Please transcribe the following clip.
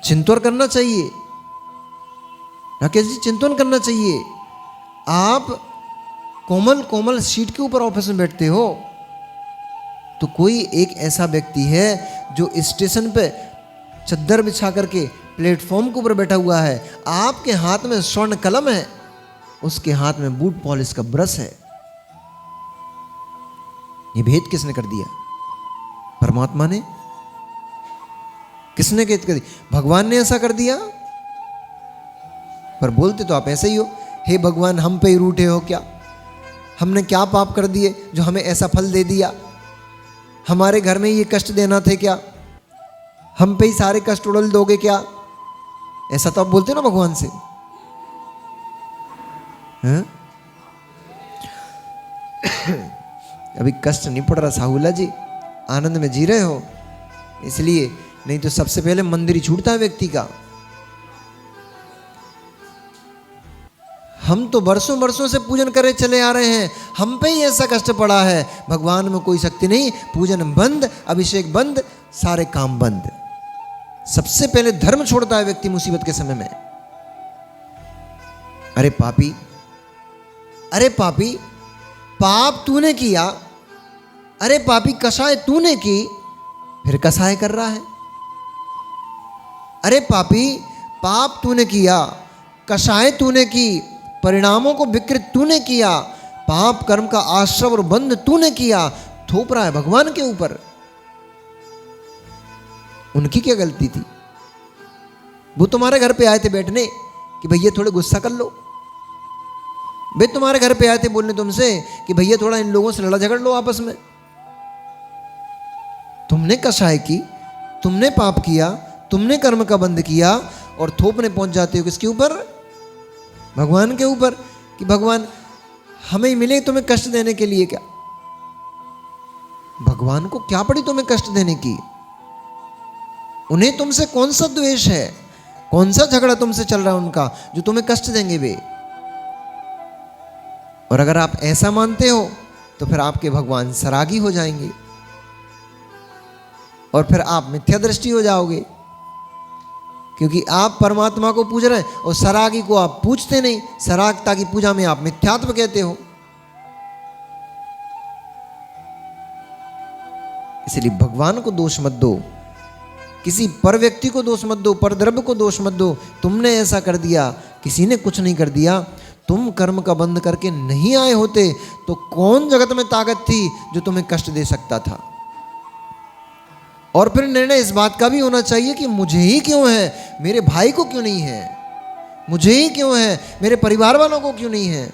चिंतन करना चाहिए, राकेश जी चिंतन करना चाहिए। आप कोमल कोमल सीट के ऊपर ऑफिस में बैठते हो, तो कोई एक ऐसा व्यक्ति है जो स्टेशन पे चद्दर बिछा करके प्लेटफॉर्म के ऊपर बैठा हुआ है, आपके हाथ में स्वर्ण कलम है, उसके हाथ में बूट पॉलिश का ब्रश है। ये भेद किसने कर दिया? परमात्मा ने। किसने भेद कर दिया? भगवान ने ऐसा कर दिया। पर बोलते तो आप ऐसे ही हो, हे भगवान हम पे ही रूठे हो क्या? हमने क्या पाप कर दिए जो हमें ऐसा फल दे दिया? हमारे घर में ये कष्ट देना थे क्या? हम पे ही सारे कष्ट उड़ल दोगे क्या? ऐसा तो आप बोलते हो ना भगवान से, हैं? अभी कष्ट नहीं पड़ रहा साहुला जी, आनंद में जी रहे हो इसलिए, नहीं तो सबसे पहले मंदिर ही छूटता है व्यक्ति का। हम तो वर्षों वर्षों से पूजन करे चले आ रहे हैं, हम पे ही ऐसा कष्ट पड़ा है। भगवान में कोई शक्ति नहीं, पूजन बंद, अभिषेक बंद, सारे काम बंद। सबसे पहले धर्म छोड़ता है व्यक्ति मुसीबत के समय में। अरे पापी, अरे पापी, पाप तूने किया, अरे पापी कसाय तूने की, फिर कसाय कर रहा है। अरे पापी, पाप तूने किया, कसाय तूने की, परिणामों को विकृत तूने किया, पाप कर्म का आश्रय और बंध तूने किया, थोप रहा है भगवान के ऊपर। उनकी क्या गलती थी? वो तुम्हारे घर पे आए थे बैठने कि भैया थोड़े गुस्सा कर लो, वे तुम्हारे घर पे आए थे बोलने तुमसे कि भैया थोड़ा इन लोगों से लड़ा झगड़ लो आपस में। तुमने कसाय की, तुमने पाप किया, तुमने कर्म का बंध किया, और थोपने पहुंच जाते हो किसके ऊपर? भगवान के ऊपर, कि भगवान हमें मिले तुम्हें कष्ट देने के लिए। क्या भगवान को क्या पड़ी तुम्हें कष्ट देने की? उन्हें तुमसे कौन सा द्वेष है, कौन सा झगड़ा तुमसे चल रहा है उनका जो तुम्हें कष्ट देंगे वे? और अगर आप ऐसा मानते हो तो फिर आपके भगवान सरागी हो जाएंगे और फिर आप मिथ्या दृष्टि हो जाओगे, क्योंकि आप परमात्मा को पूज रहे हैं और सरागी को आप पूजते नहीं। सरागता की पूजा में आप मिथ्यात्व कहते हो। इसलिए भगवान को दोष मत दो, किसी पर व्यक्ति को दोष मत दो, पर द्रव्य को दोष मत दो। तुमने ऐसा कर दिया, किसी ने कुछ नहीं कर दिया। तुम कर्म का बंध करके नहीं आए होते तो कौन जगत में ताकत थी जो तुम्हें कष्ट दे सकता था? और फिर निर्णय इस बात का भी होना चाहिए कि मुझे ही क्यों है, मेरे भाई को क्यों नहीं है, मुझे ही क्यों है, मेरे परिवार वालों को क्यों नहीं है।